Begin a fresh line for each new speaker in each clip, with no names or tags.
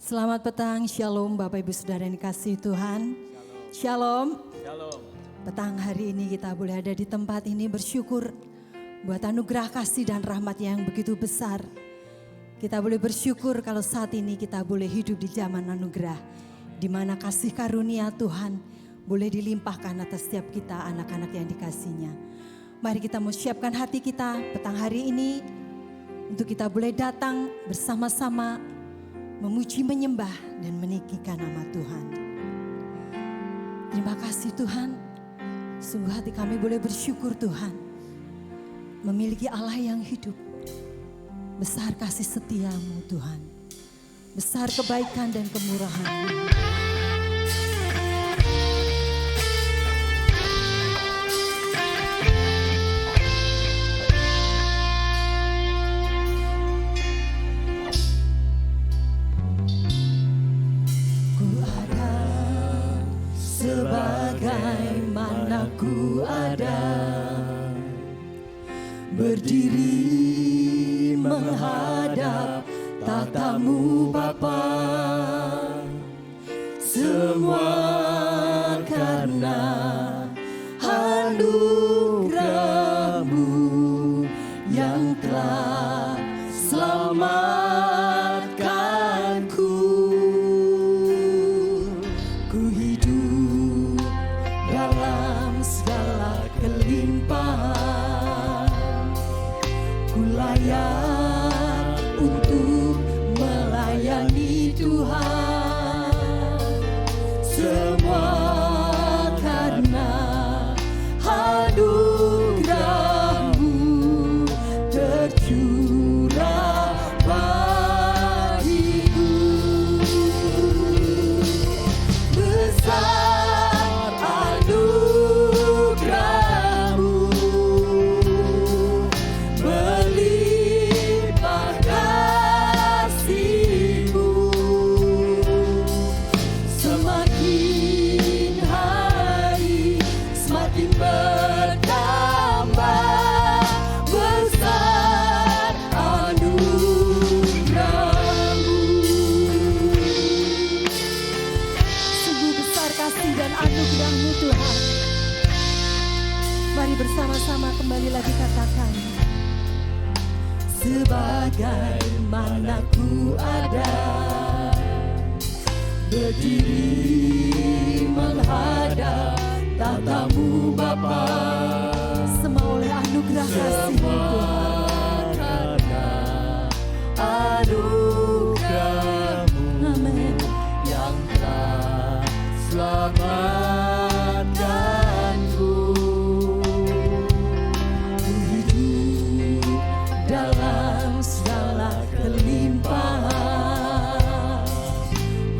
Selamat petang, shalom Bapak Ibu Saudara yang dikasihi Tuhan. Shalom.
Shalom.
Petang hari ini kita boleh ada di tempat ini bersyukur buat anugerah kasih dan rahmat yang begitu besar. Kita boleh bersyukur kalau saat ini kita boleh hidup di zaman anugerah, di mana kasih karunia Tuhan boleh dilimpahkan atas setiap kita anak-anak yang dikasihinya. Mari kita mau siapkan hati kita petang hari ini untuk kita boleh datang bersama-sama memuji, menyembah, dan meninggikan nama Tuhan. Terima kasih Tuhan, sungguh hati kami boleh bersyukur Tuhan, memiliki Allah yang hidup. Besar kasih setiamu Tuhan, besar kebaikan dan kemurahan-Mu. Sebagaimana ku ada, berdiri menghadap tatamu Bapa, semua karena anugerah-Mu yang telah selamatkanku. Ku hidup dalam segala kelimpahan, ku layak untuk melayani Tuhan. Semua karena anugerah-Mu tercurah bagiku. Besar anugerah-Mu, melimpah kasih-Mu, semakin hari semakin bertambah. Besar anugerah-Mu, sungguh besar kasih dan anugerah-Mu Tuhan. Mari bersama-sama kembali lagi katakan, sebagaimana ku ada, berdiri menghadap tatamu Bapa, semua oleh anugerah kasih-Mu Tuhan.
Karena anugerah-Mu
Amin.
yang telah selamatkanku.
Ku hidup dalam segala kelimpahan,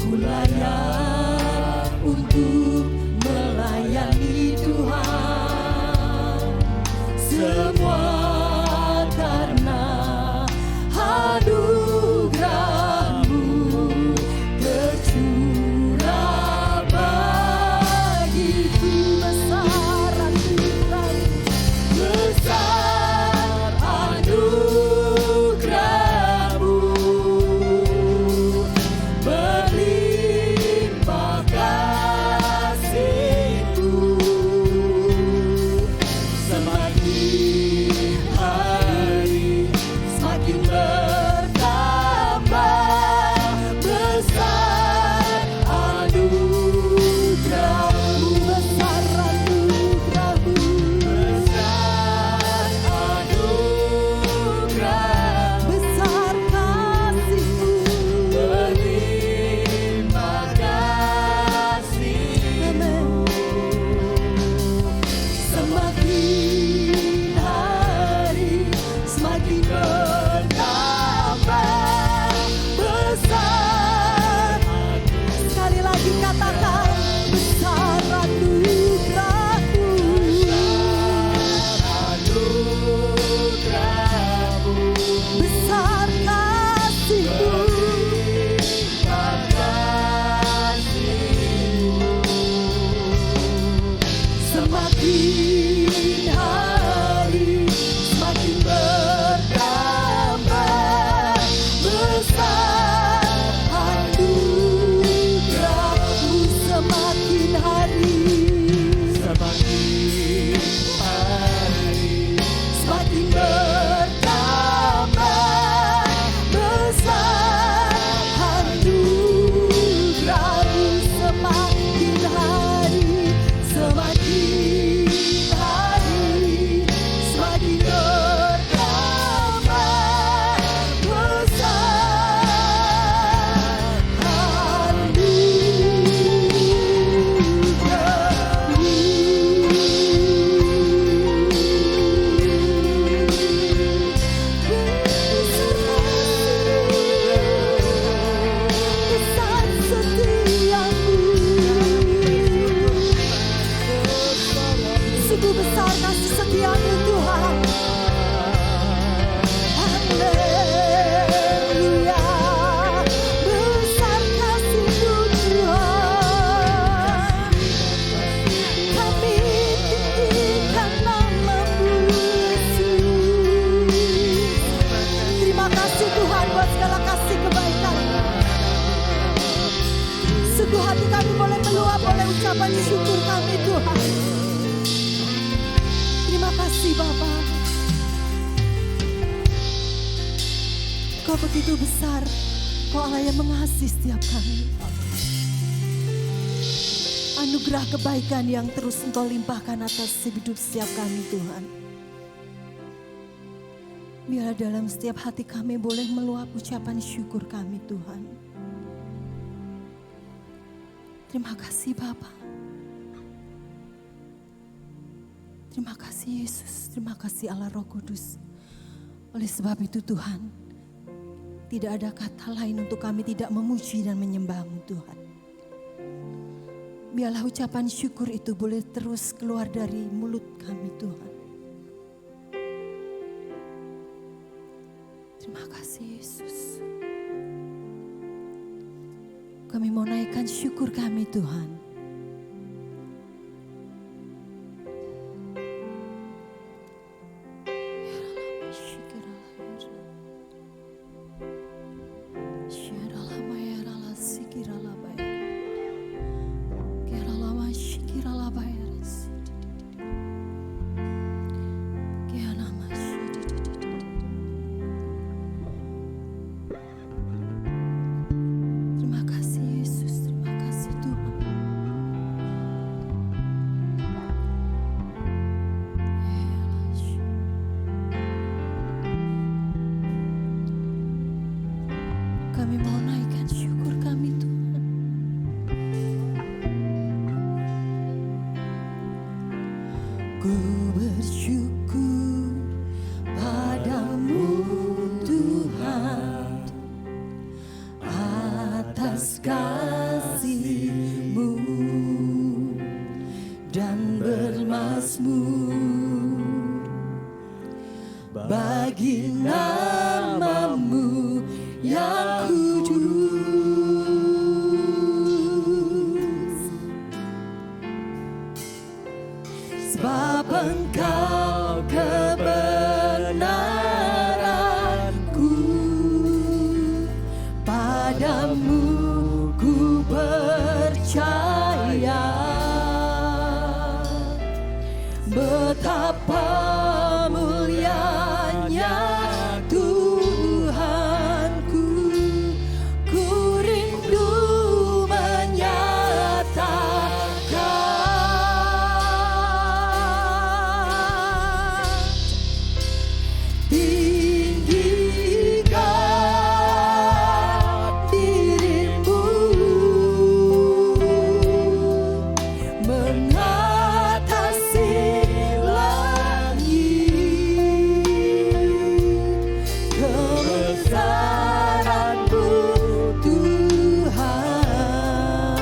ku layak untuk melayani Tuhan. Semua karena anugerah-Mu tercurah bagiku. syukur kami Tuhan. Terima kasih Bapa. Kau begitu besar, Kau Allah yang mengasihi setiap kami. Anugerah kebaikan yang terus Engkau limpahkan atas hidup setiap kami Tuhan. Biarlah dalam setiap hati kami boleh meluap ucapan syukur kami Tuhan. Terima kasih Bapa. Terima kasih Yesus, terima kasih Allah Roh Kudus. Oleh sebab itu Tuhan, tidak ada kata lain untuk kami tidak memuji dan menyembah-Mu Tuhan. Biarlah ucapan syukur itu boleh terus keluar dari mulut kami Tuhan. Terima kasih Yesus. Kami mau naikkan syukur kami Tuhan. Kami mau naikkan syukur kami Tuhan. Ku bersyukur padamu Tuhan atas kasih-Mu dan bermazmur bagi nama-Mu yang kudus. Sebab Engkau kebenaranku, padamu ku percaya. Betapa mulianya Tuhanku, ku rindu menyatakan. Tinggikan diri-Mu mengatasi kebesaran-Mu Tuhan,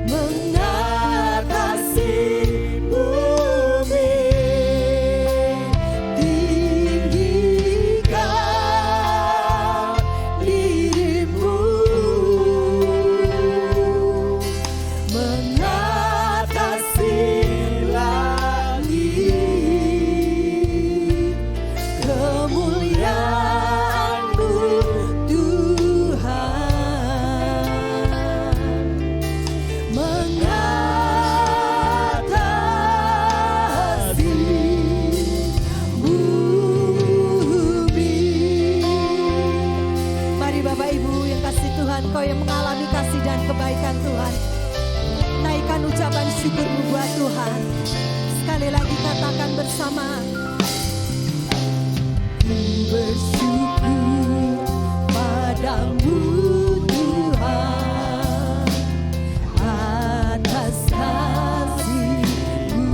mengatasi bumi. Tinggikan diri-Mu mengatasi langit, kemuliaan-Mu Tuhan mengatasi bumi. Mari Bapak Ibu yang kasih Tuhan, kau yang mengalami kasih dan kebaikan Tuhan, naikkan ucapan syukur-Mu buat Tuhan. Sekali lagi katakan bersama. Ku bersyukur padamu Tuhan atas kasih-Mu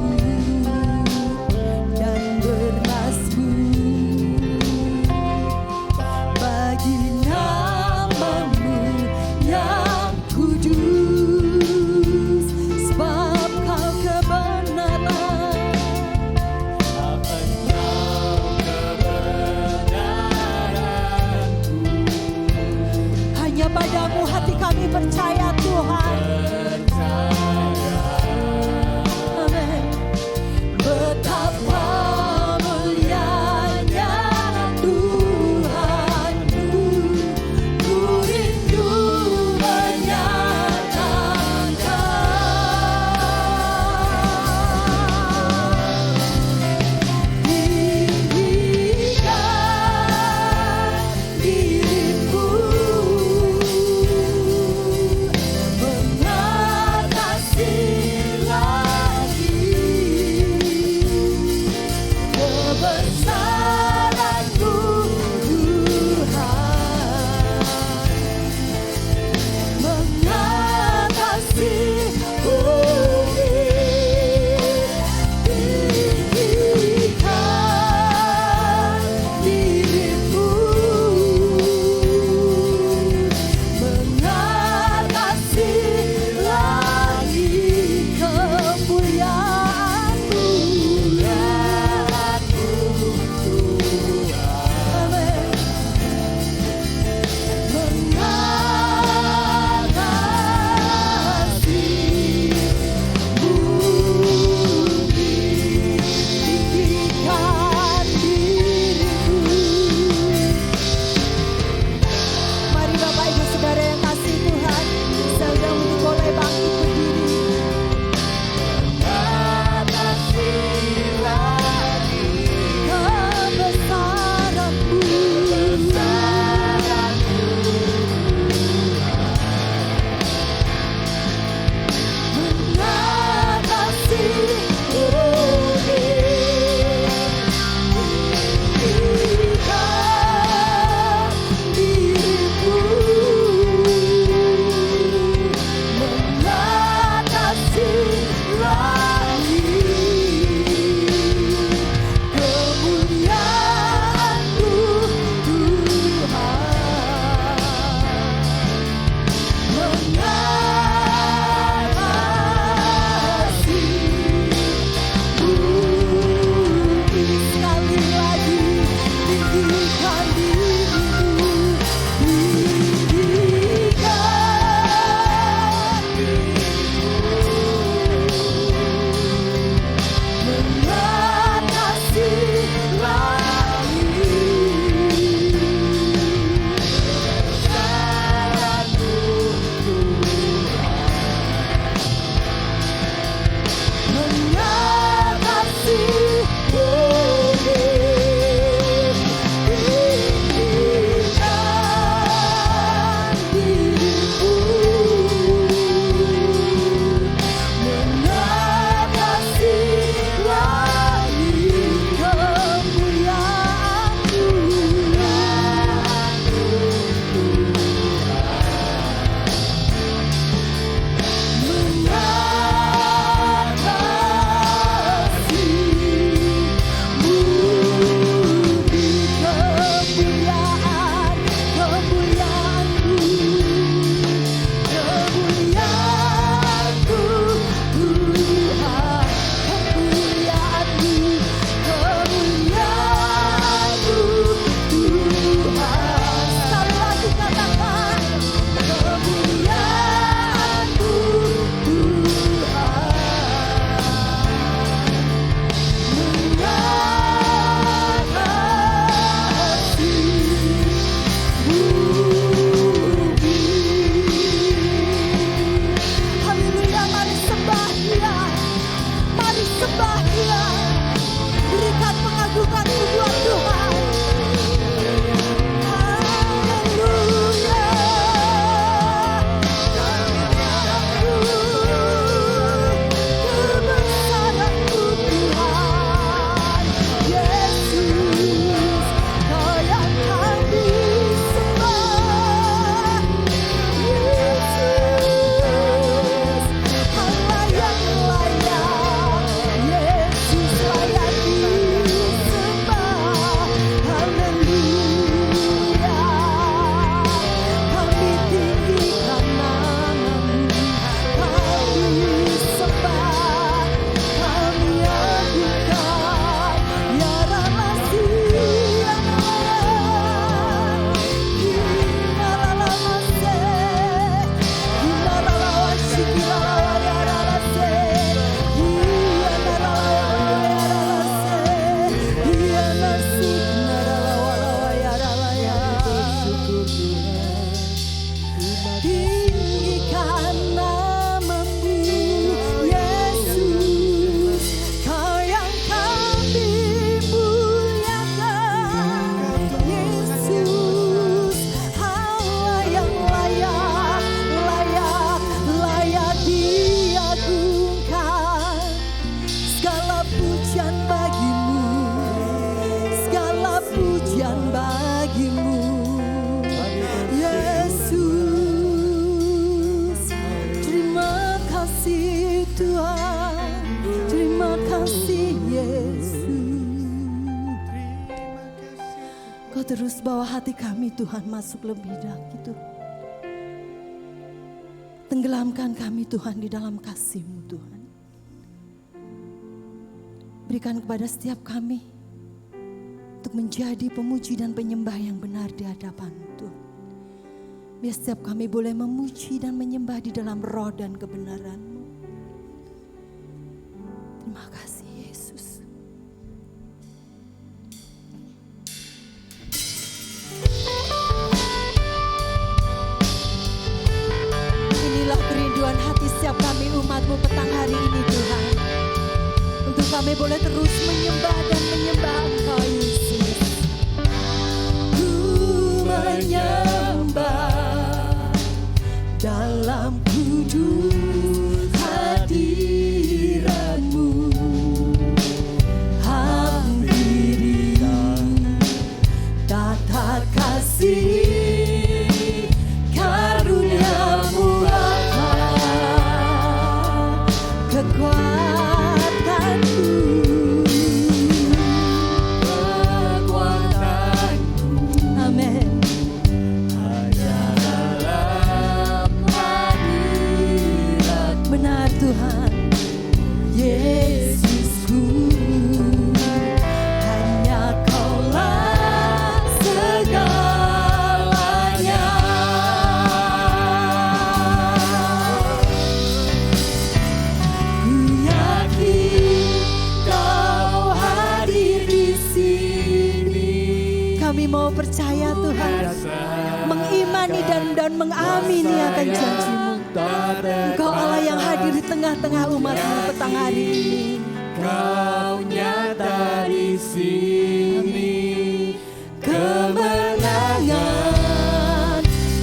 dan bermazmur bagi nama-Mu yang kudus. Sebab Kau kebenaran, Kau terus bawa hati kami Tuhan masuk lebih dalam itu. Tenggelamkan kami Tuhan di dalam kasih-Mu Tuhan. Berikan kepada setiap kami untuk menjadi pemuji dan penyembah yang benar di hadapan Tuhan. Biar setiap kami boleh memuji dan menyembah di dalam roh dan kebenaran-Mu. Terima kasih Yesus. Inilah kerinduan hati setiap kami umat-Mu petang hari ini Tuhan. Untuk kami boleh terus menyembah dan menyembah Engkau Yesus. Ku menyembah dalam kudus hadirat-Mu. Hampiri tata kasih karunia-Mu Bapa, kekuatanku, amin. Benar Tuhan, Yesusku, hanya Kaulah segalanya. Ku yakin Kau hadir di sini. Kami mau percaya Tuhan, mengimani dan mengamini akan janji-Mu. Engkau Allah yang hadir di tengah-tengah umat-Mu petang hari ini.
Kau nyata di sini,
Kemenangan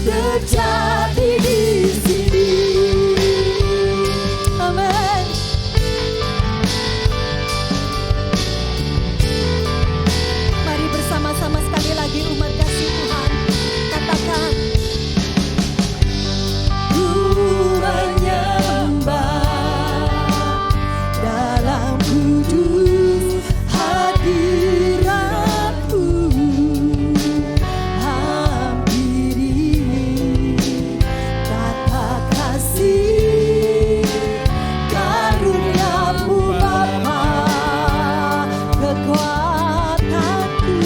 terjadi di sini. Amin. Mari bersama-sama sekali lagi umat kasih Tuhan, katakan, ku menyembah dalam kudus hadirat-Mu. Hampiri tata kasih karunia-Mu Bapa, kekuatanku,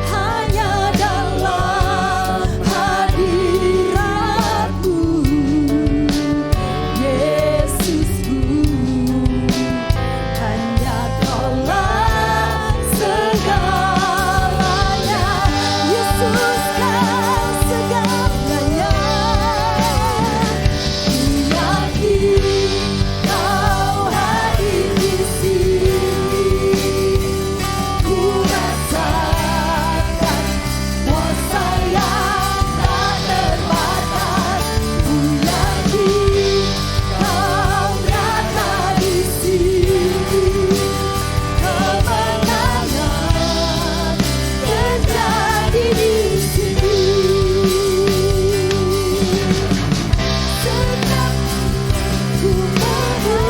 hanya dalam hadirat-Mu, Yesusku, hanya Kaulah segalanya. Yesus Kau segalanya. Ku yakin Kau hadir di sini. Ku rasakan kuasa yang tak terbatas. Ku yakin Kau nyata di sini. Kemenangan terjadi di sini. Setiap ku memujimu,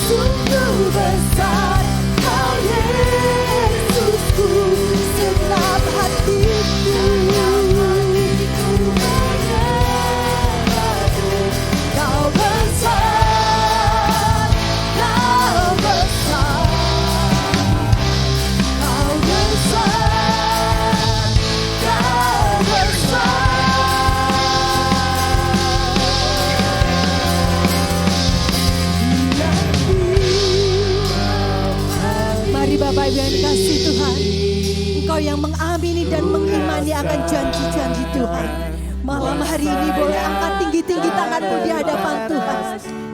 sungguh besar Kau Yesusku. Setiap hatiku menyembahmu. Kau besar, Kau besar, Kau besar, Kau besar. Mari Bapak Ibu yang dikasihi Tuhan, Engkau yang mengamini dan mengimani akan janji-janji Tuhan, malam hari ini boleh angkat tinggi-tinggi tanganmu di hadapan Tuhan.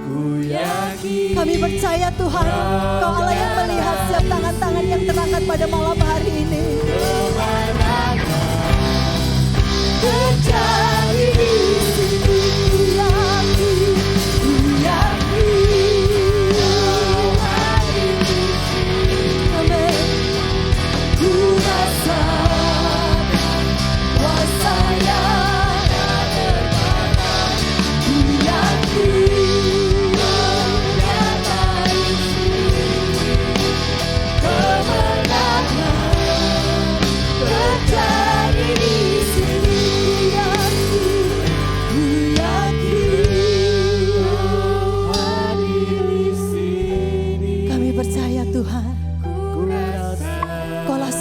ku yakin
Kami percaya Tuhan, Kau Allah yang melihat setiap tangan-tangan yang terangkat pada malam hari ini. Terjadi di sini, ku yakin, ku yakin. Amin. Ku rasakan kuasa yang tak terbatas.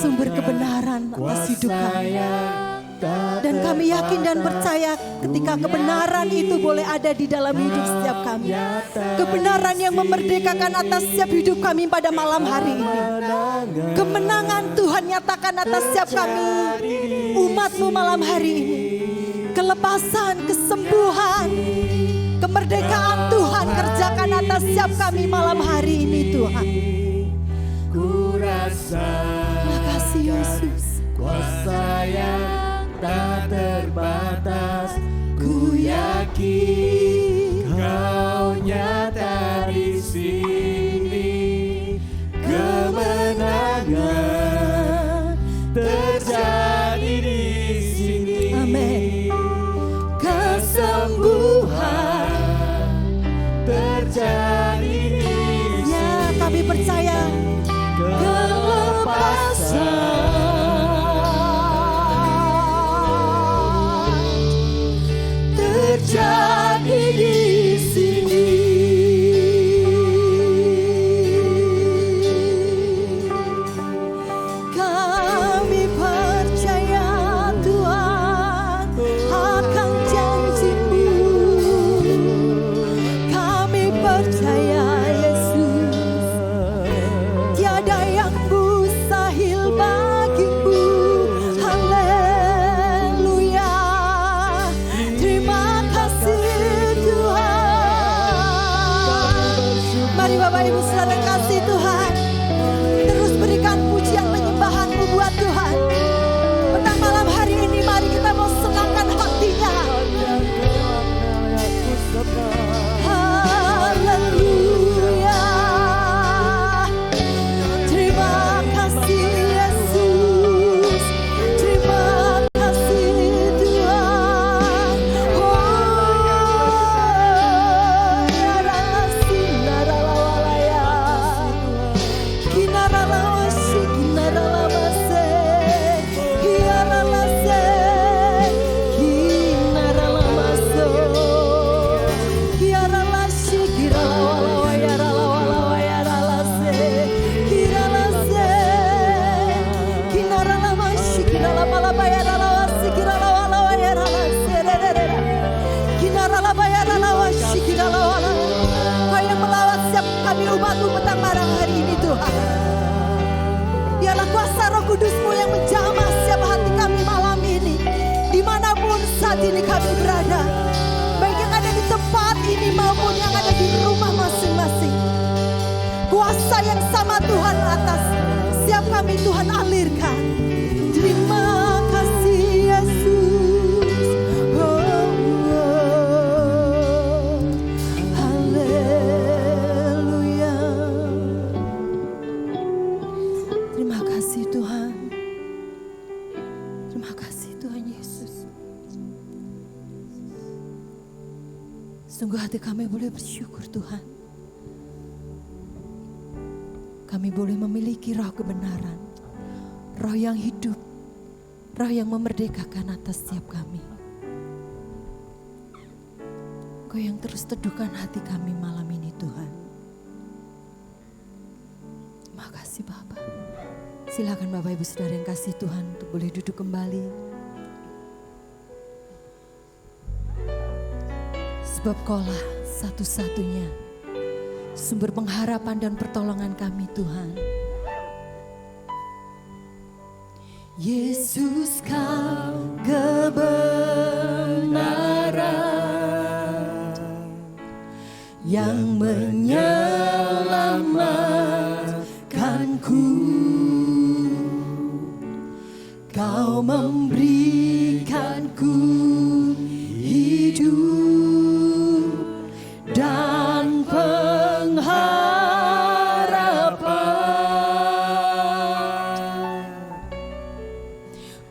sumber kebenaran atas hidup kami. Dan kami yakin dan percaya ketika kebenaran itu boleh ada di dalam hidup setiap kami. Kebenaran yang memerdekakan atas setiap hidup kami pada malam hari ini. Kemenangan Tuhan nyatakan atas setiap kami, umat-Mu malam hari ini. Kelepasan, kesembuhan, kemerdekaan Tuhan kerjakan atas setiap kami malam hari ini Tuhan. Terima kasih Yesus.
Kuasa yang tak terbatas, ku yakin Kau nyata di sini. Kemenangan terjadi di sini.
Amin.
Kesembuhan terjadi di sini.
Ya, kami percaya kelepasan terjadi di sini. Kami percaya Tuhan akan janji-Mu. Kami percaya Yesus, tiada yang mustahil bagi-Mu. Haleluya. Terima kasih Tuhan. Mari Bapak Ibu Saudara kasih Tuhan, terus berikan pujian penyembahan-Mu buat Tuhan. Petang malam hari ini mari kita mau senangkan hatinya. Haleluya. Terima kasih Yesus. Terima kasih Tuhan. Ya rasi naralawalaya. Kinaralawasi kinaralamase. Hiaralase. Kinaralamaso. Hiaralasi kiralawalawayaralawayaralase. Kiralase. Kinaralamasi kiralapalabayaralawasi kiralawalawayaralase. Kinaralabayaralawasi kiralawala. Kau yang melawat setiap kami umat-Mu petang malam hari ini Tuhan. Biarlah kuasa Roh Kudus-Mu yang menjamah setiap hati kami malam ini. Dimanapun saat ini kami berada, baik yang ada di tempat ini maupun yang ada di rumah masing-masing. Kuasa yang sama Tuhan atas setiap kami Tuhan alirkan. Terima kasih Yesus. Haleluya. Terima kasih Tuhan. Terima kasih Tuhan Yesus. Sungguh hati kami boleh bersyukur Tuhan. Kami boleh memiliki roh kebenaran, roh yang hidup, roh yang memerdekakan atas setiap kami. Kau yang terus teduhkan hati kami malam ini Tuhan. Terima kasih Bapa. Silakan Bapak Ibu Saudara yang kasih Tuhan untuk boleh duduk kembali. Sebab Kaulah satu-satunya sumber pengharapan dan pertolongan kami Tuhan. Yesus Kau kebenaran yang menyelamatkanku. Kau memberikanku hidup dan pengharapan.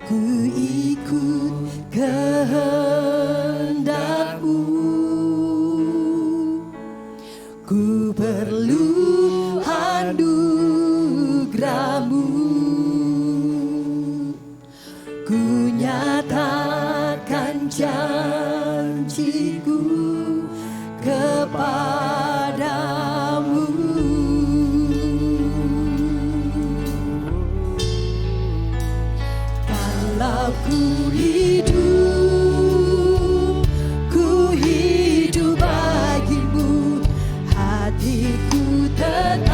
Ku ikut kehendak-Mu. Ku perlu anugerah-Mu. Ku nyatakan janjiku kepadamu. ku hidup bagimu, hatiku tetap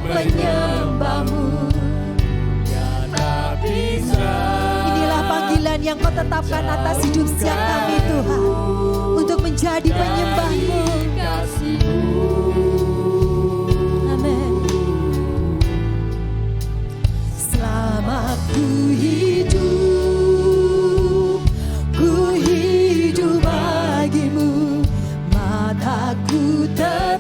menyembahmu. Inilah panggilan yang kau tetapkan atas hidup setiap kami Tuhan, untuk menjadi penyembah-Mu. Amin. Selama ku hidup bagimu, mataku tetap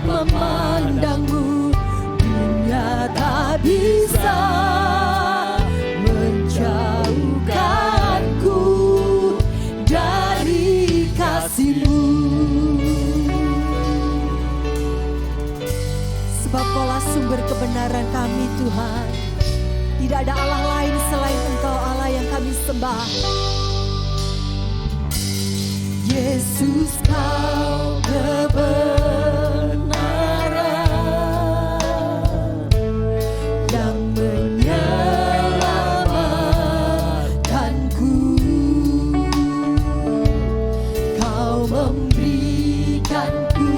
memandangmu. Dunia tak bisa menjauhkanku dari kasih-Mu. Sebab Kaulah sumber kebenaran kami Tuhan. Tidak ada Allah lain selain Engkau, Allah yang kami sembah. Yesus, Kau kebenaran yang menyelamatkanku. Kau memberikanku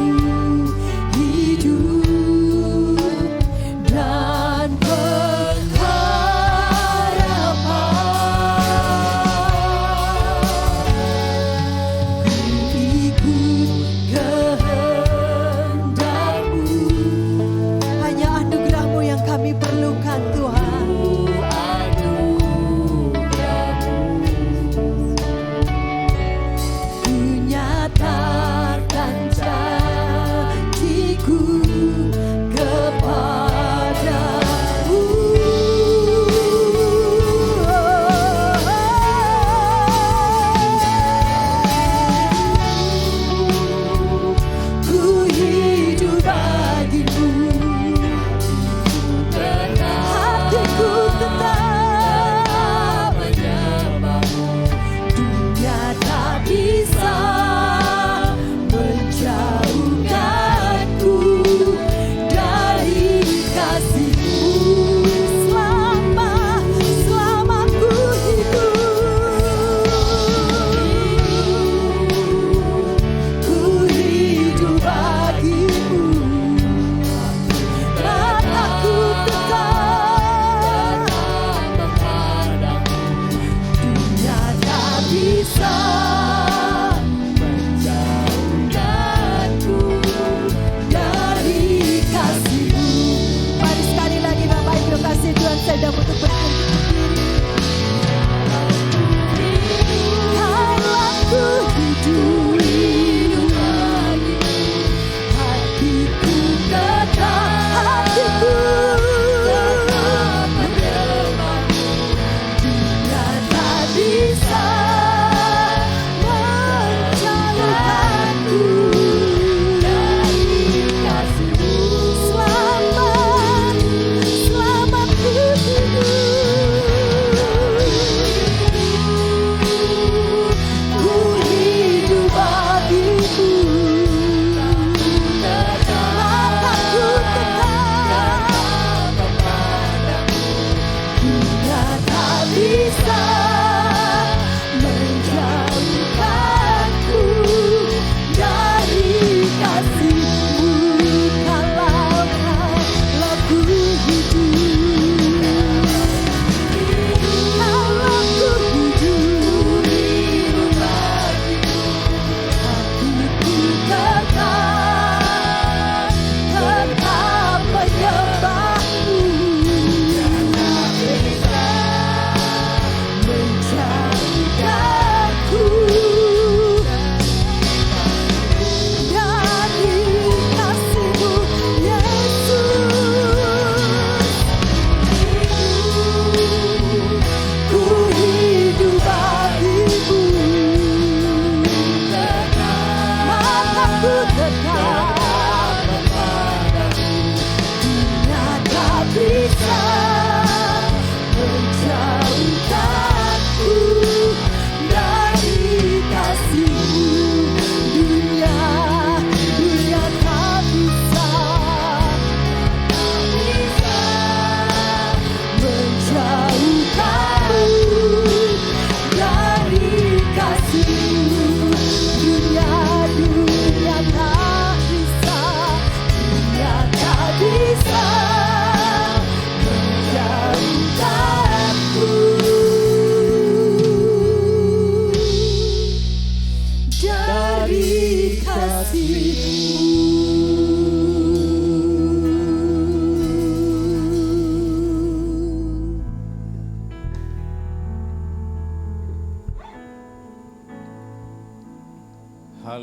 hidup dan pengharapan. Ku ikut kehendak-Mu,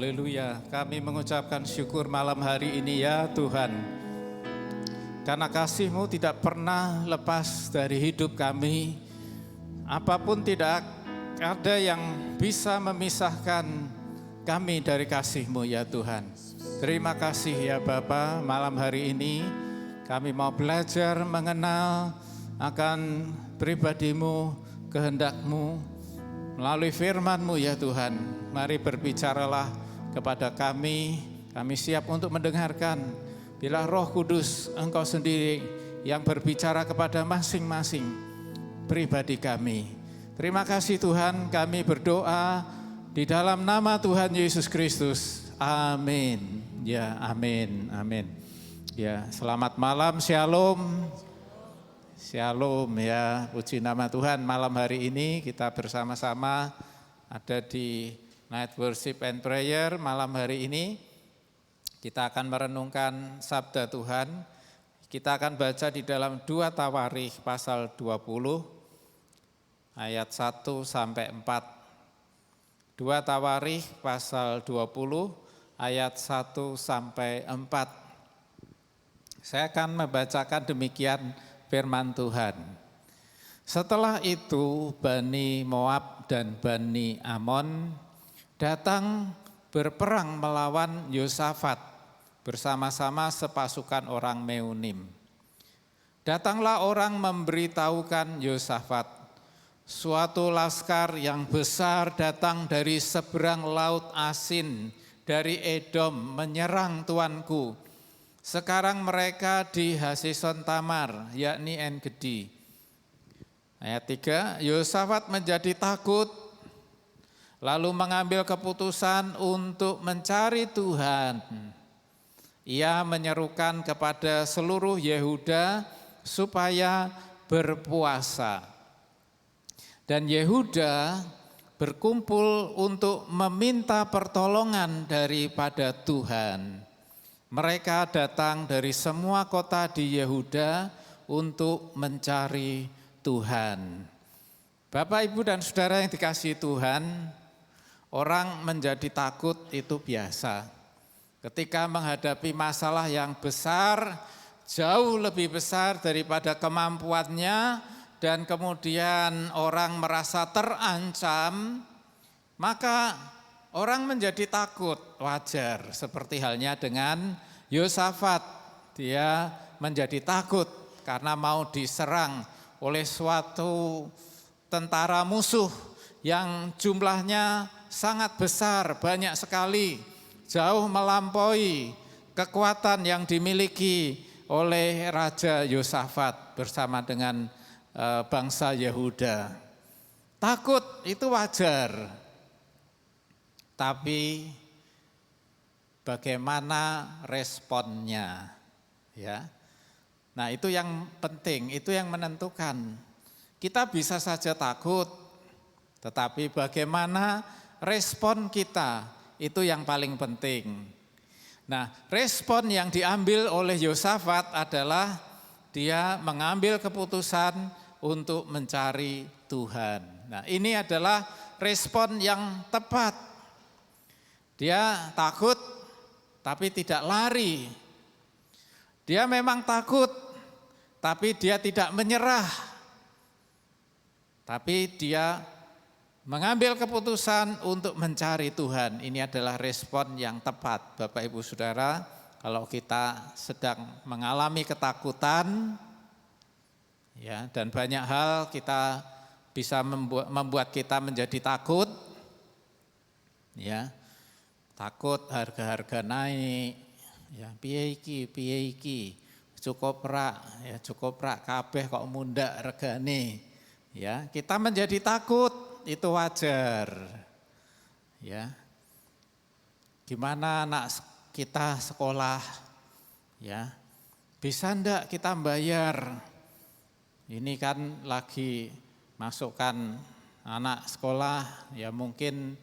Haleluya, kami mengucapkan syukur malam hari ini ya Tuhan. Karena kasih-Mu tidak pernah lepas dari hidup kami. Apapun tidak ada yang bisa memisahkan kami dari kasih-Mu ya Tuhan. Terima kasih ya Bapa, malam hari ini kami mau belajar mengenal akan pribadi-Mu, kehendak-Mu melalui firman-Mu ya Tuhan. Mari berbicaralah kepada kami siap untuk mendengarkan. Bila Roh Kudus Engkau sendiri yang berbicara kepada masing-masing pribadi kami. Terima kasih Tuhan, kami berdoa di dalam nama Tuhan Yesus Kristus. Amin. Ya, amin, amin. Ya, selamat malam, shalom. Shalom ya, puji nama Tuhan. Malam hari ini kita bersama-sama ada di Night Worship and Prayer. Malam hari ini kita akan merenungkan sabda Tuhan. Kita akan baca di dalam 2 Tawarikh pasal 20 ayat 1 sampai 4. 2 Tawarikh pasal 20 ayat 1 sampai 4. Saya akan membacakan demikian firman Tuhan. Setelah itu Bani Moab dan Bani Amon datang berperang melawan Yosafat bersama-sama sepasukan orang Meunim. Datanglah orang memberitahukan Yosafat, suatu laskar yang besar datang dari seberang laut Asin, dari Edom menyerang tuanku. Sekarang mereka di Haseson Tamar, yakni En-Gedi. Ayat 3, Yosafat menjadi takut, lalu mengambil keputusan untuk mencari Tuhan. Ia menyerukan kepada seluruh Yehuda supaya berpuasa. Dan Yehuda berkumpul untuk meminta pertolongan daripada Tuhan. Mereka datang dari semua kota di Yehuda untuk mencari Tuhan. Bapak, Ibu, dan Saudara yang dikasihi Tuhan, orang menjadi takut itu biasa. Ketika menghadapi masalah yang besar, jauh lebih besar daripada kemampuannya, dan kemudian orang merasa terancam, maka orang menjadi takut, wajar. Seperti halnya dengan Yosafat, dia menjadi takut karena mau diserang oleh suatu tentara musuh yang jumlahnya sangat besar, banyak sekali, jauh melampaui kekuatan yang dimiliki oleh Raja Yosafat bersama dengan bangsa Yehuda. Takut itu wajar, tapi bagaimana responnya, ya? Nah, itu yang penting, itu yang menentukan. Kita bisa saja takut, tetapi bagaimana respon kita, itu yang paling penting. Nah, respon yang diambil oleh Yosafat adalah dia mengambil keputusan untuk mencari Tuhan. Nah, ini adalah respon yang tepat. Dia takut, tapi tidak lari. Dia memang takut, tapi dia tidak menyerah. Tapi dia mengambil keputusan untuk mencari Tuhan. Ini adalah respon yang tepat, Bapak Ibu Saudara. Kalau kita sedang mengalami ketakutan, ya, dan banyak hal kita bisa membuat kita menjadi takut, ya, takut harga-harga naik, ya, piye iki, cukup rak kabeh kok mundak regane, ya, kita menjadi takut, itu wajar, ya. Gimana anak kita sekolah, ya, bisa ndak kita bayar? Ini kan lagi masukkan anak sekolah, ya mungkin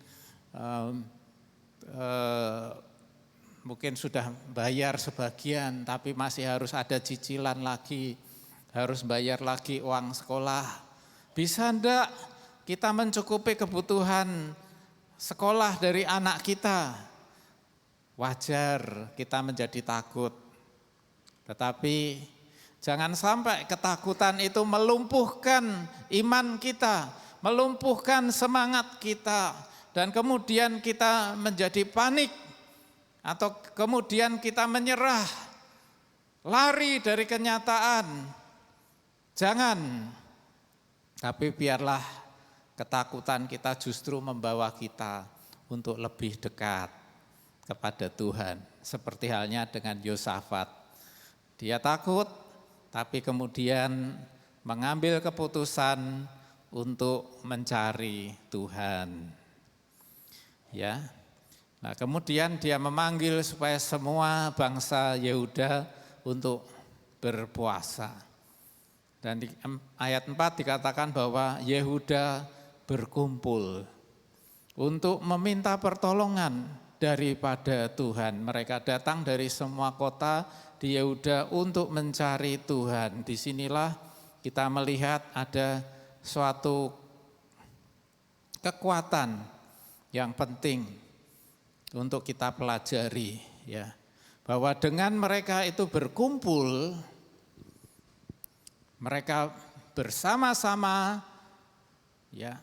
sudah bayar sebagian, tapi masih harus ada cicilan lagi, harus bayar lagi uang sekolah. Bisa ndak kita mencukupi kebutuhan sekolah dari anak kita? wajar kita menjadi takut. Tetapi jangan sampai ketakutan itu melumpuhkan iman kita, melumpuhkan semangat kita, dan kemudian kita menjadi panik, atau kemudian kita menyerah, lari dari kenyataan. Jangan, tapi biarlah ketakutan kita justru membawa kita untuk lebih dekat kepada Tuhan. Seperti halnya dengan Yosafat. Dia takut, tapi kemudian mengambil keputusan untuk mencari Tuhan. Ya. Nah, kemudian dia memanggil supaya semua bangsa Yehuda untuk berpuasa. Dan di ayat 4 dikatakan bahwa Yehuda berkumpul untuk meminta pertolongan daripada Tuhan. Mereka datang dari semua kota di Yehuda untuk mencari Tuhan. Disinilah kita melihat ada suatu kekuatan yang penting untuk kita pelajari, ya, bahwa dengan mereka itu berkumpul, mereka bersama-sama, ya,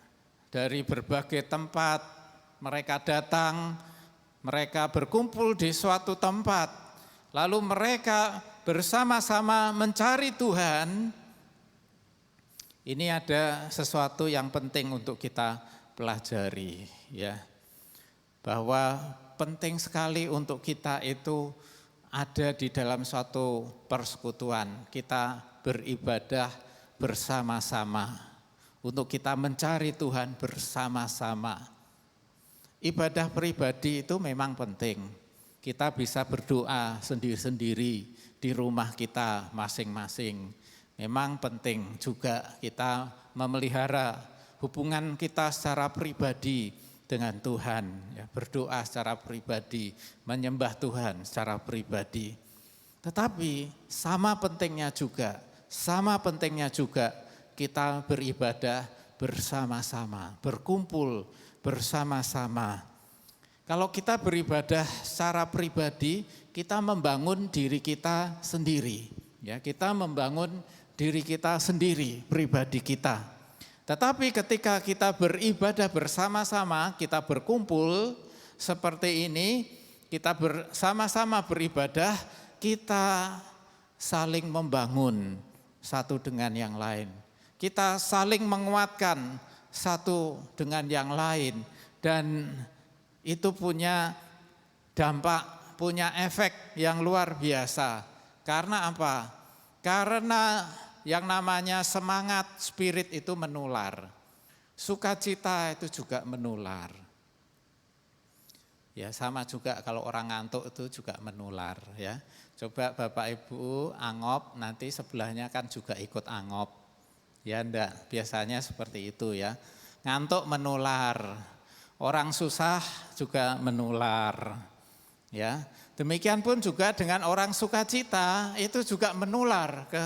dari berbagai tempat mereka datang, mereka berkumpul di suatu tempat. Lalu mereka bersama-sama mencari Tuhan. Ini ada sesuatu yang penting untuk kita pelajari, ya. Bahwa penting sekali untuk kita itu ada di dalam suatu persekutuan. Kita beribadah bersama-sama. Untuk kita mencari Tuhan bersama-sama. Ibadah pribadi itu memang penting. Kita bisa berdoa sendiri-sendiri di rumah kita masing-masing. Memang penting juga kita memelihara hubungan kita secara pribadi dengan Tuhan. Ya, berdoa secara pribadi, menyembah Tuhan secara pribadi. Tetapi sama pentingnya juga kita beribadah bersama-sama, berkumpul bersama-sama. Kalau kita beribadah secara pribadi, kita membangun diri kita sendiri. Ya, kita membangun diri kita sendiri, pribadi kita. Tetapi ketika kita beribadah bersama-sama, kita berkumpul seperti ini, kita bersama-sama beribadah, kita saling membangun satu dengan yang lain. Kita saling menguatkan satu dengan yang lain, dan itu punya dampak, punya efek yang luar biasa. Karena apa? Karena yang namanya semangat, spirit itu menular. Sukacita itu juga menular. Ya, sama juga kalau orang ngantuk itu juga menular, ya. Coba Bapak Ibu angop, nanti sebelahnya kan juga ikut angop. Ya enggak, biasanya seperti itu, ya. Ngantuk menular. Orang susah juga menular, ya. Demikian pun juga dengan orang sukacita, itu juga menular ke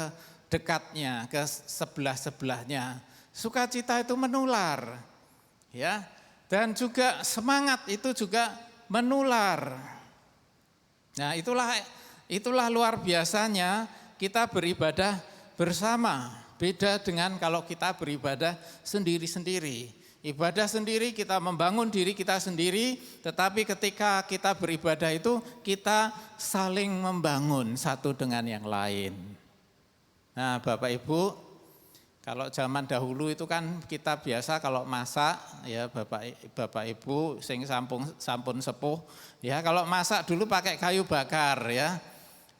dekatnya, ke sebelah-sebelahnya. Sukacita itu menular, ya. Dan juga semangat itu juga menular. Nah, itulah luar biasanya kita beribadah bersama. Beda dengan kalau kita beribadah sendiri-sendiri. Ibadah sendiri, kita membangun diri kita sendiri, tetapi ketika kita beribadah itu kita saling membangun satu dengan yang lain. Nah, Bapak Ibu, kalau zaman dahulu itu kan kita biasa kalau masak, ya Bapak Ibu sing sampun sepuh, ya kalau masak dulu pakai kayu bakar, ya.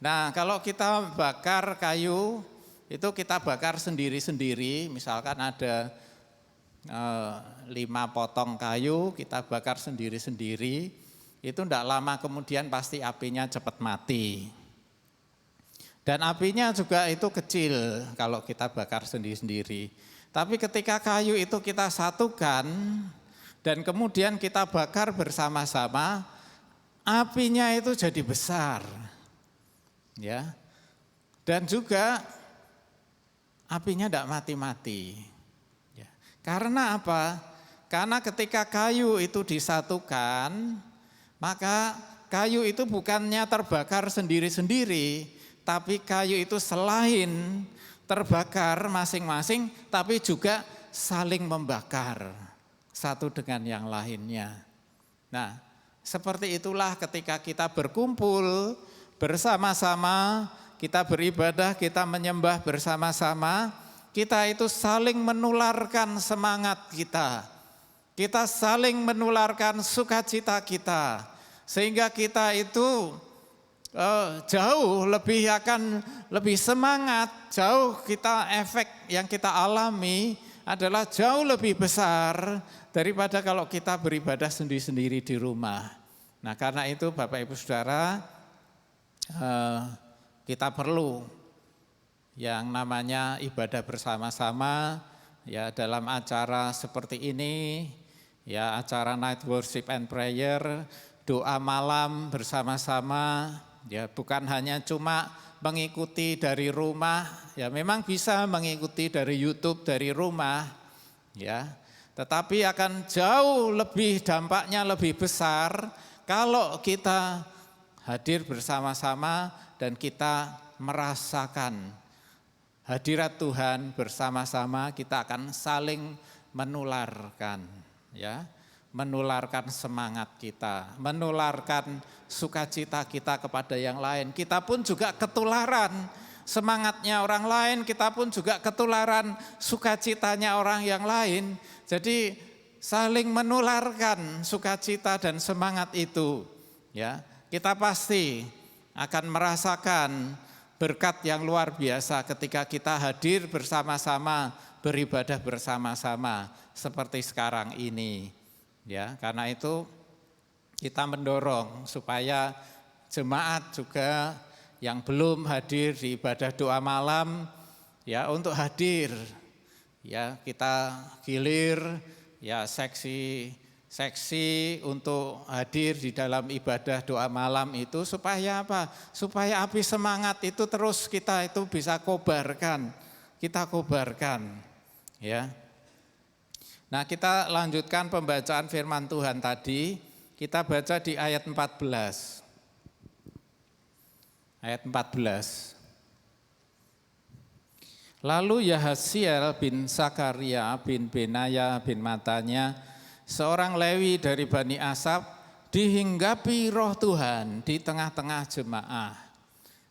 Nah, kalau kita bakar kayu itu kita bakar sendiri-sendiri, misalkan ada 5 potong kayu, kita bakar sendiri-sendiri, itu tidak lama kemudian pasti apinya cepat mati. Dan apinya juga itu kecil kalau kita bakar sendiri-sendiri. Tapi ketika kayu itu kita satukan dan kemudian kita bakar bersama-sama, apinya itu jadi besar. Ya. Dan juga apinya tidak mati-mati. Karena apa? Karena ketika kayu itu disatukan, maka kayu itu bukannya terbakar sendiri-sendiri, tapi kayu itu selain terbakar masing-masing, tapi juga saling membakar satu dengan yang lainnya. Nah, seperti itulah ketika kita berkumpul bersama-sama, kita beribadah, kita menyembah bersama-sama, kita itu saling menularkan semangat kita. Kita saling menularkan sukacita kita. Sehingga kita itu jauh lebih semangat, jauh kita efek yang kita alami adalah jauh lebih besar daripada kalau kita beribadah sendiri-sendiri di rumah. Nah, karena itu Bapak Ibu Saudara, kita perlu yang namanya ibadah bersama-sama ya dalam acara seperti ini, ya acara night worship and prayer, doa malam bersama-sama, ya bukan hanya cuma mengikuti dari rumah, ya memang bisa mengikuti dari YouTube dari rumah, ya, tetapi akan jauh lebih dampaknya lebih besar kalau kita hadir bersama-sama dan kita merasakan hadirat Tuhan bersama-sama, kita akan saling menularkan, ya. Menularkan semangat kita, menularkan sukacita kita kepada yang lain. Kita pun juga ketularan semangatnya orang lain, kita pun juga ketularan sukacitanya orang yang lain. Jadi saling menularkan sukacita dan semangat itu, ya. Kita pasti akan merasakan berkat yang luar biasa ketika kita hadir bersama-sama, beribadah bersama-sama seperti sekarang ini. Ya, karena itu kita mendorong supaya jemaat juga yang belum hadir di ibadah doa malam ya untuk hadir. Ya, kita gilir ya seksi untuk hadir di dalam ibadah doa malam itu supaya apa? Supaya api semangat itu terus kita itu bisa kobarkan. Kita kobarkan. Ya. Nah, kita lanjutkan pembacaan firman Tuhan tadi. Kita baca di ayat 14. Ayat 14. Lalu Yahasiel bin Sakaria bin Benaya bin Matanya, seorang Lewi dari Bani Asaf, dihinggapi roh Tuhan di tengah-tengah jemaah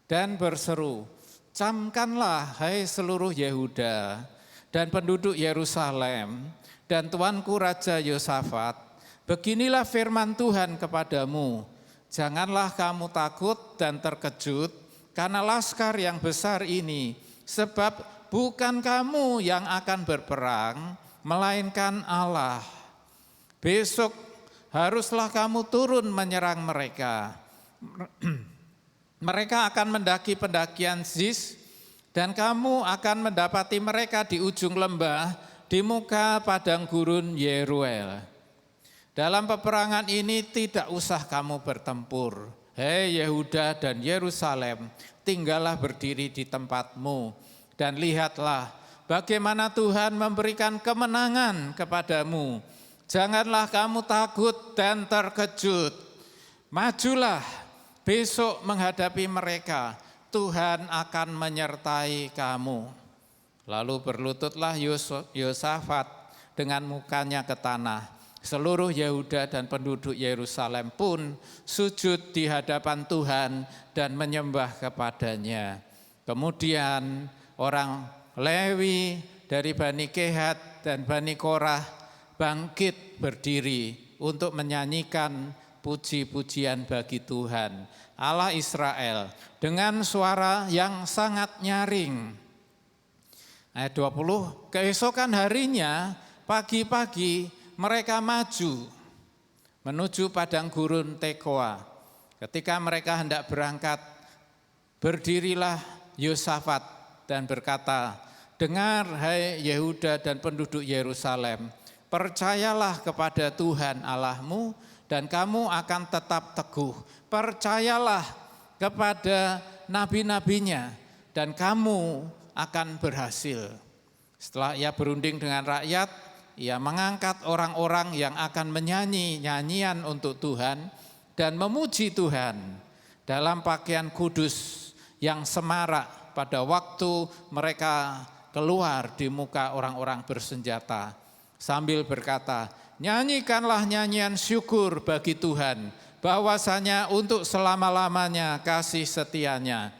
dan berseru, camkanlah hai seluruh Yehuda dan penduduk Yerusalem, dan tuanku Raja Yosafat, beginilah firman Tuhan kepadamu, janganlah kamu takut dan terkejut karena laskar yang besar ini, sebab bukan kamu yang akan berperang, melainkan Allah. Besok haruslah kamu turun menyerang mereka. Mereka akan mendaki pendakian Ziz, dan kamu akan mendapati mereka di ujung lembah, di muka padang gurun Yeruel. Dalam peperangan ini tidak usah kamu bertempur. Hei Yehuda dan Yerusalem, tinggallah berdiri di tempatmu dan lihatlah bagaimana Tuhan memberikan kemenangan kepadamu. Janganlah kamu takut dan terkejut. Majulah besok menghadapi mereka. Tuhan akan menyertai kamu. Lalu berlututlah Yosafat dengan mukanya ke tanah. Seluruh Yehuda dan penduduk Yerusalem pun sujud di hadapan Tuhan dan menyembah kepadanya. Kemudian orang Lewi dari Bani Kehat dan Bani Korah bangkit berdiri untuk menyanyikan puji-pujian bagi Tuhan Allah Israel dengan suara yang sangat nyaring. Ayat 20, keesokan harinya pagi-pagi mereka maju menuju padang gurun Tekoa. Ketika mereka hendak berangkat, berdirilah Yosafat dan berkata, dengar hai Yehuda dan penduduk Yerusalem, percayalah kepada Tuhan Allahmu dan kamu akan tetap teguh. Percayalah kepada nabi-nabinya dan kamu akan berhasil. Setelah ia berunding dengan rakyat, ia mengangkat orang-orang yang akan menyanyi nyanyian untuk Tuhan dan memuji Tuhan dalam pakaian kudus yang semarak pada waktu mereka keluar di muka orang-orang bersenjata sambil berkata, nyanyikanlah nyanyian syukur bagi Tuhan, bahwasanya untuk selama-lamanya kasih setianya.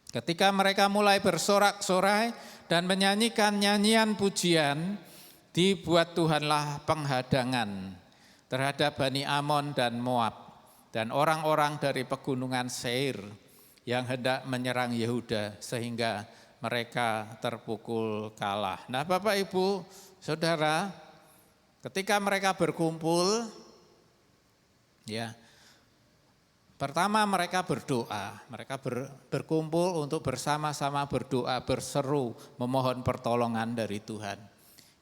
Ketika mereka mulai bersorak-sorai dan menyanyikan nyanyian pujian, dibuat Tuhanlah penghadangan terhadap Bani Amon dan Moab dan orang-orang dari pegunungan Seir yang hendak menyerang Yehuda sehingga mereka terpukul kalah. Nah, Bapak Ibu, Saudara, ketika mereka berkumpul, ya, pertama mereka berdoa, mereka berkumpul untuk bersama-sama berdoa, berseru, memohon pertolongan dari Tuhan.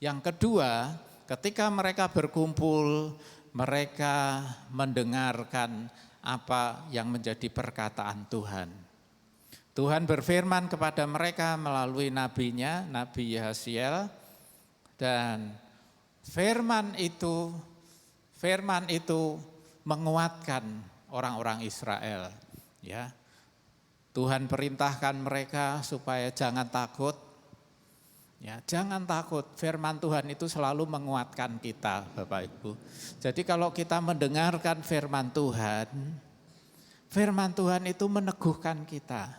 Yang kedua, ketika mereka berkumpul, mereka mendengarkan apa yang menjadi perkataan Tuhan. Tuhan berfirman kepada mereka melalui nabinya, Nabi Yahasiel, dan firman itu menguatkan orang-orang Israel. Ya, Tuhan perintahkan mereka supaya jangan takut. Ya, jangan takut. Firman Tuhan itu selalu menguatkan kita, Bapak Ibu. Jadi kalau kita mendengarkan firman Tuhan itu meneguhkan kita,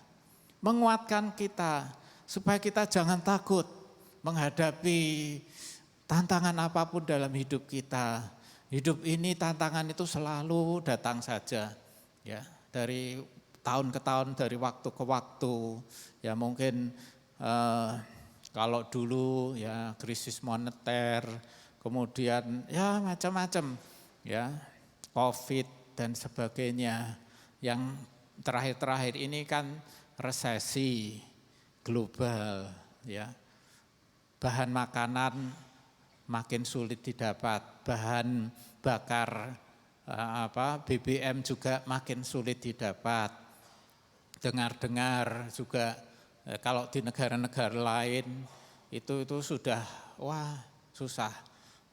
menguatkan kita supaya kita jangan takut menghadapi tantangan apapun dalam hidup kita. Hidup ini tantangan itu selalu datang saja, ya, dari tahun ke tahun, dari waktu ke waktu. Ya mungkin kalau dulu ya krisis moneter, kemudian ya macam-macam, ya COVID dan sebagainya. Yang terakhir-terakhir ini kan resesi global, ya. Bahan makanan makin sulit didapat, bahan bakar BBM juga makin sulit didapat. Dengar-dengar juga kalau di negara-negara lain itu sudah susah.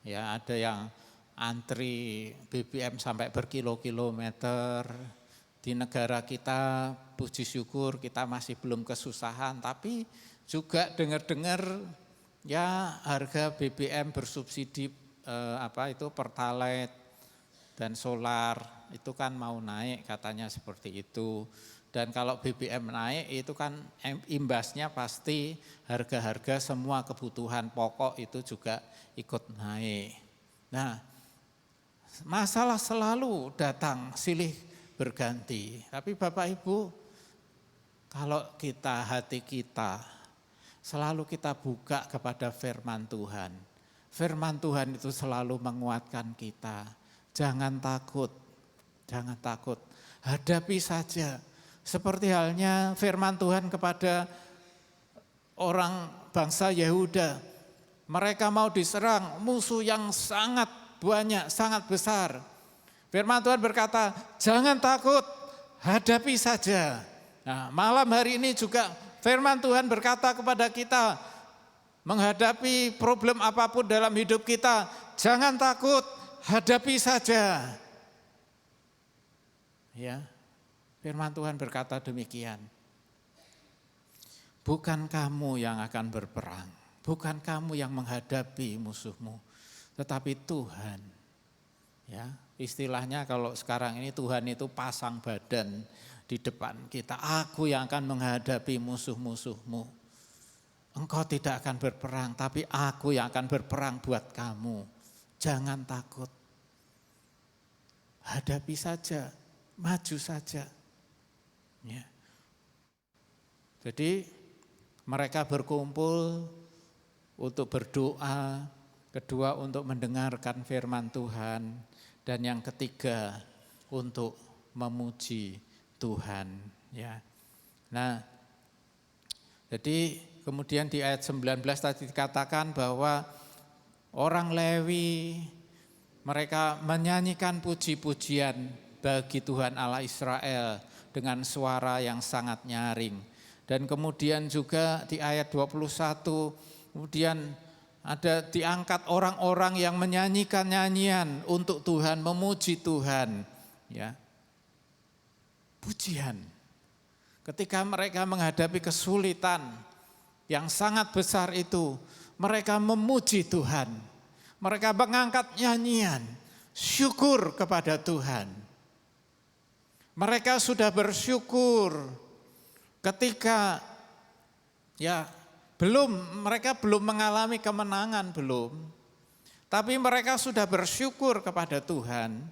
Ya, ada yang antri BBM sampai berkilo-kilometer. Di negara kita puji syukur kita masih belum kesusahan, tapi juga dengar-dengar ya harga BBM bersubsidi Pertalite dan solar itu kan mau naik katanya seperti itu. Dan kalau BBM naik itu kan imbasnya pasti harga-harga semua kebutuhan pokok itu juga ikut naik. Nah, masalah selalu datang silih berganti. Tapi Bapak Ibu, kalau hati kita selalu kita buka kepada firman Tuhan. Firman Tuhan itu selalu menguatkan kita. Jangan takut, jangan takut. Hadapi saja. Seperti halnya firman Tuhan kepada orang bangsa Yehuda. Mereka mau diserang musuh yang sangat banyak, sangat besar. Firman Tuhan berkata, jangan takut, hadapi saja. Nah, malam hari ini juga firman Tuhan berkata kepada kita, menghadapi problem apapun dalam hidup kita, jangan takut, hadapi saja. Ya, firman Tuhan berkata demikian. Bukan kamu yang akan berperang, bukan kamu yang menghadapi musuhmu, tetapi Tuhan. Ya, istilahnya kalau sekarang ini Tuhan itu pasang badan di depan kita. Aku yang akan menghadapi musuh-musuhmu. Engkau tidak akan berperang, tapi aku yang akan berperang buat kamu. Jangan takut. Hadapi saja, maju saja. Ya. Jadi mereka berkumpul untuk berdoa, kedua untuk mendengarkan firman Tuhan, dan yang ketiga untuk memuji Tuhan. Ya. Nah, jadi kemudian di ayat 19 tadi dikatakan bahwa orang Lewi mereka menyanyikan puji-pujian bagi Tuhan Allah Israel dengan suara yang sangat nyaring. Dan kemudian juga di ayat 21 kemudian ada diangkat orang-orang yang menyanyikan nyanyian untuk Tuhan, memuji Tuhan. Ya, pujian. Ketika mereka menghadapi kesulitan yang sangat besar itu, mereka memuji Tuhan. Mereka mengangkat nyanyian, syukur kepada Tuhan. Mereka sudah bersyukur ketika mereka belum mengalami kemenangan belum. Tapi mereka sudah bersyukur kepada Tuhan.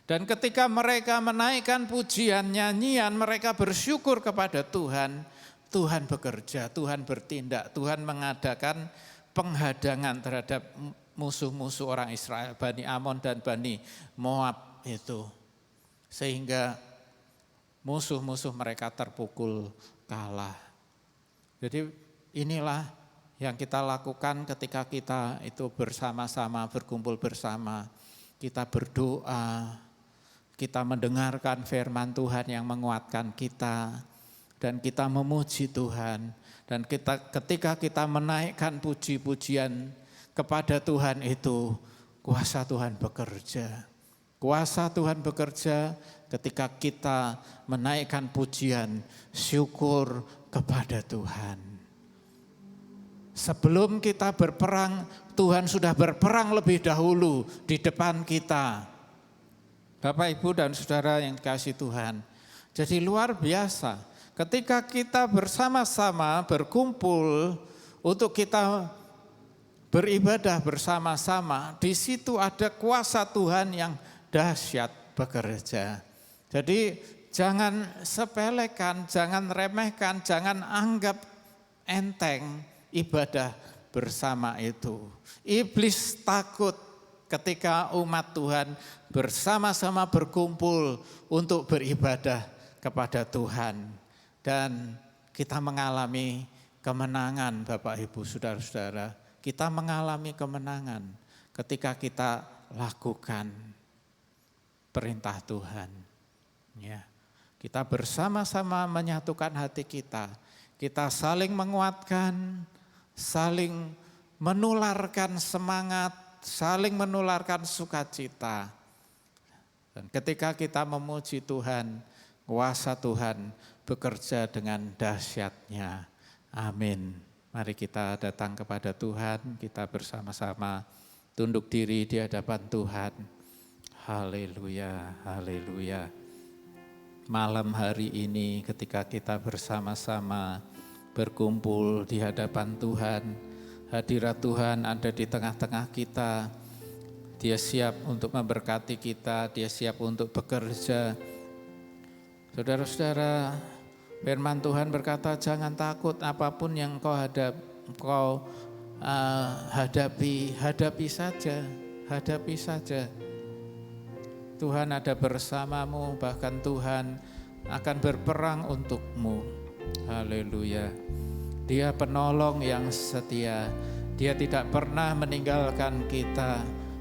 Dan ketika mereka menaikkan pujian, nyanyian, mereka bersyukur kepada Tuhan. Tuhan bekerja, Tuhan bertindak, Tuhan mengadakan penghadangan terhadap musuh-musuh orang Israel, Bani Amon dan Bani Moab itu. Sehingga musuh-musuh mereka terpukul kalah. Jadi inilah yang kita lakukan ketika kita itu bersama-sama, berkumpul bersama. Kita berdoa, kita mendengarkan firman Tuhan yang menguatkan kita. Dan kita memuji Tuhan. Dan ketika kita menaikkan puji-pujian kepada Tuhan itu, kuasa Tuhan bekerja. Kuasa Tuhan bekerja ketika kita menaikkan pujian, syukur kepada Tuhan. Sebelum kita berperang, Tuhan sudah berperang lebih dahulu di depan kita. Bapak, Ibu, dan Saudara yang dikasihi Tuhan. Jadi luar biasa. Ketika kita bersama-sama berkumpul untuk kita beribadah bersama-sama, di situ ada kuasa Tuhan yang dahsyat bekerja. Jadi jangan sepelekan, jangan remehkan, jangan anggap enteng ibadah bersama itu. Iblis takut ketika umat Tuhan bersama-sama berkumpul untuk beribadah kepada Tuhan. Dan kita mengalami kemenangan, Bapak, Ibu, Saudara-saudara. Kita mengalami kemenangan ketika kita lakukan perintah Tuhan. Ya. Kita bersama-sama menyatukan hati kita. Kita saling menguatkan, saling menularkan semangat, saling menularkan sukacita. Dan ketika kita memuji Tuhan, kuasa Tuhan bekerja dengan dahsyatnya. Amin. Mari kita datang kepada Tuhan, kita bersama-sama tunduk diri di hadapan Tuhan. Haleluya, haleluya. Malam hari ini ketika kita bersama-sama berkumpul di hadapan Tuhan, hadirat Tuhan ada di tengah-tengah kita. Dia siap untuk memberkati kita, Dia siap untuk bekerja. Saudara-saudara, firman Tuhan berkata, jangan takut apapun yang kau hadapi saja. Tuhan ada bersamamu, bahkan Tuhan akan berperang untukmu. Haleluya. Dia penolong yang setia, Dia tidak pernah meninggalkan kita.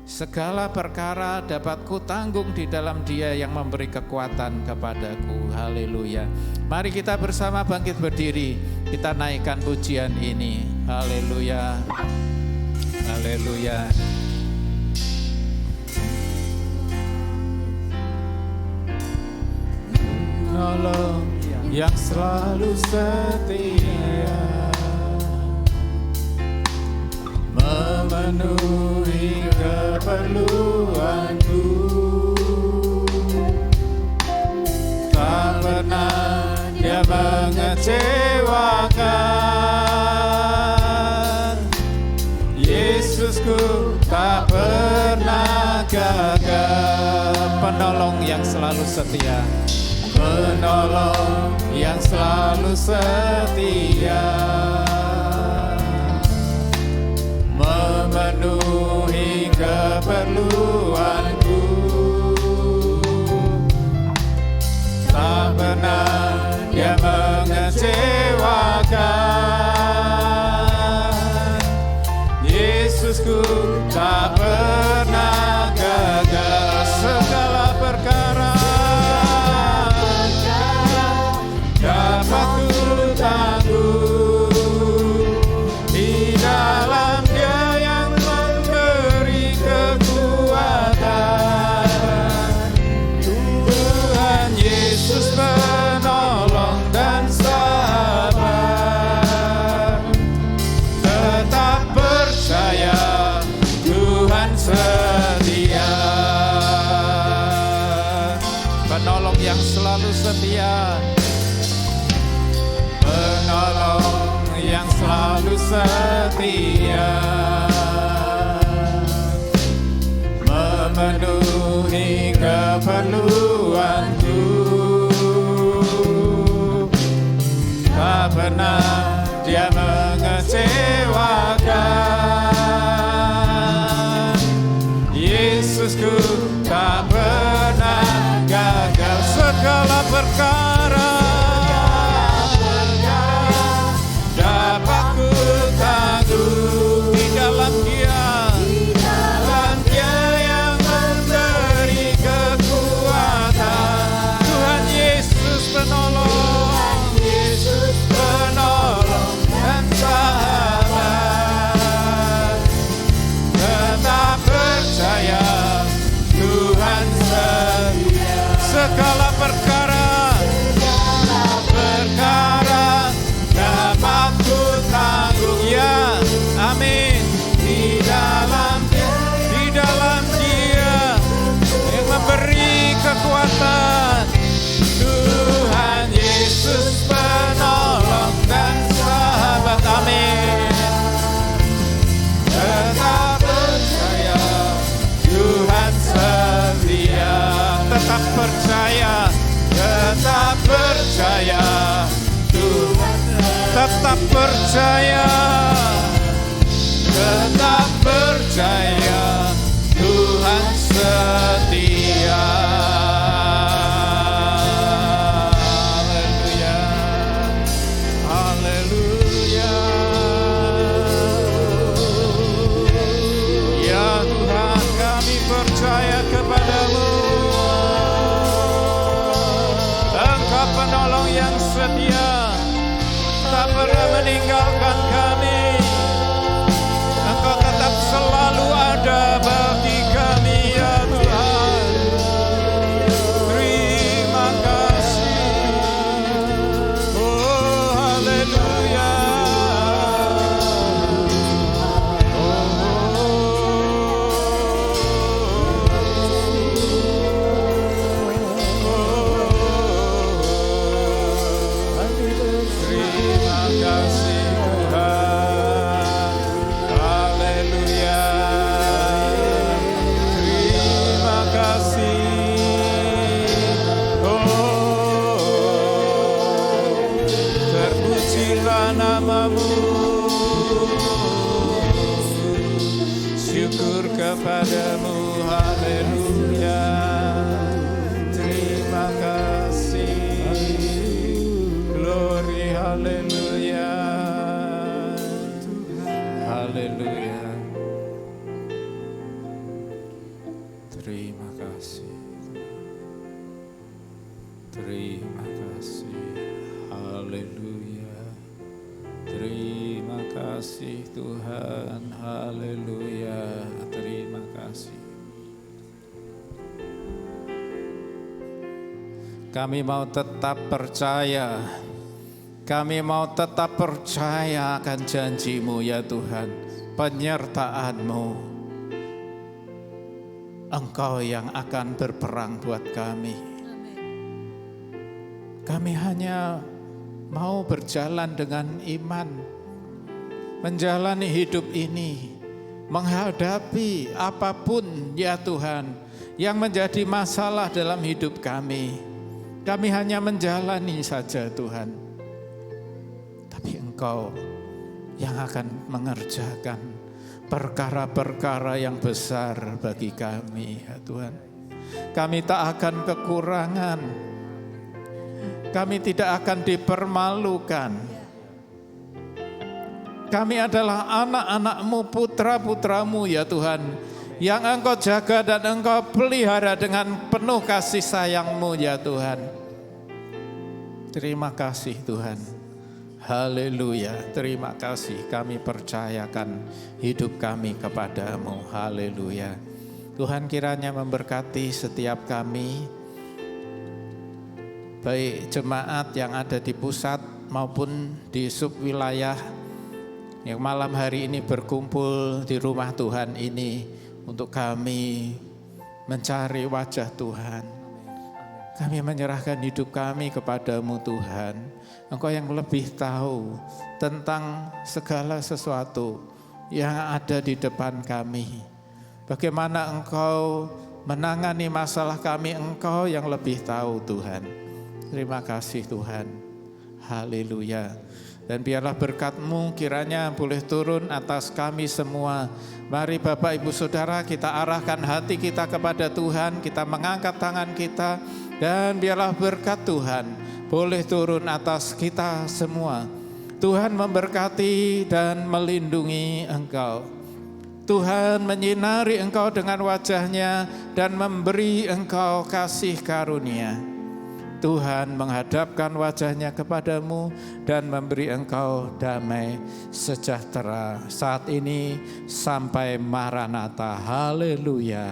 Segala perkara dapat kutanggung di dalam Dia yang memberi kekuatan kepadaku. Haleluya. Mari kita bersama bangkit berdiri. Kita naikkan pujian ini. Haleluya. Haleluya. Penolong yang selalu setia, memenuhi keperluanku, tak pernah Dia mengecewakan. Yesusku tak pernah gagal. Penolong yang selalu setia, penolong yang selalu setia, memenuhi keperluanku, tak pernah Dia mengecewakan. Yesusku tak pernah gagal. Segala perkara dapat ku tanggung tak pernah Dia mengecewakan. Yesusku tak pernah gagal. Segala perkara dapat ku tanggung di dalam Dia, yang memberi kekuatan. Tuhan Yesus penolong, dan sahabat. Tetap percaya Tuhan setia. Segala perkara dapat ku tanggung. Ya, amin. Di dalam Dia yang memberi kekuatan. Tuhan Yesus penolong dan sahabat. Amin. Tetap percaya Tuhan setia. Tetap percaya Tuhan. Tetap percaya Tuhan setia. Haleluya, haleluya. Ya Tuhan, kami percaya kepada-Mu. Engkau penolong yang setia, tak pernah meninggalkan kami. Engkau tetap selalu ada bagi kami, ya Tuhan. Terima kasih. Oh, haleluya. Terima kasih Tuhan. Haleluya. Terima kasih. Oh, terpujilah nama-Mu. Syukur kepada-Mu. Haleluya. Terima kasih. Glory, haleluya. Haleluya. Terima kasih. Terima kasih. Haleluya. Terima kasih Tuhan. Haleluya. Terima kasih. Kami mau tetap percaya. Kami mau tetap percaya akan janji-Mu ya Tuhan. Penyertaan-Mu. Engkau yang akan berperang buat kami. Kami hanya mau berjalan dengan iman. Menjalani hidup ini. Menghadapi apapun ya Tuhan. Yang menjadi masalah dalam hidup kami. Kami hanya menjalani saja Tuhan. Tapi Engkau yang akan mengerjakan perkara-perkara yang besar bagi kami ya Tuhan. Kami tak akan kekurangan. Kami tidak akan dipermalukan. Kami adalah anak-anak-Mu, putra-putra-Mu ya Tuhan. Yang Engkau jaga dan Engkau pelihara dengan penuh kasih sayang-Mu ya Tuhan. Terima kasih Tuhan. Haleluya. Terima kasih. Kami percayakan hidup kami kepada-Mu. Haleluya. Tuhan kiranya memberkati setiap kami. Baik jemaat yang ada di pusat maupun di subwilayah yang malam hari ini berkumpul di rumah Tuhan ini untuk kami mencari wajah Tuhan. Kami menyerahkan hidup kami kepada-Mu Tuhan. Engkau yang lebih tahu tentang segala sesuatu yang ada di depan kami. Bagaimana Engkau menangani masalah kami, Engkau yang lebih tahu Tuhan. Terima kasih Tuhan. Haleluya. Dan biarlah berkat-Mu kiranya boleh turun atas kami semua. Mari Bapak Ibu Saudara, kita arahkan hati kita kepada Tuhan, kita mengangkat tangan kita, dan biarlah berkat Tuhan boleh turun atas kita semua. Tuhan memberkati dan melindungi engkau. Tuhan menyinari engkau dengan wajah-Nya dan memberi engkau kasih karunia. Tuhan menghadapkan wajah-Nya kepadamu dan memberi engkau damai sejahtera saat ini sampai Maranatha. Haleluya.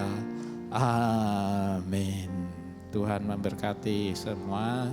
Amin. Tuhan memberkati semua.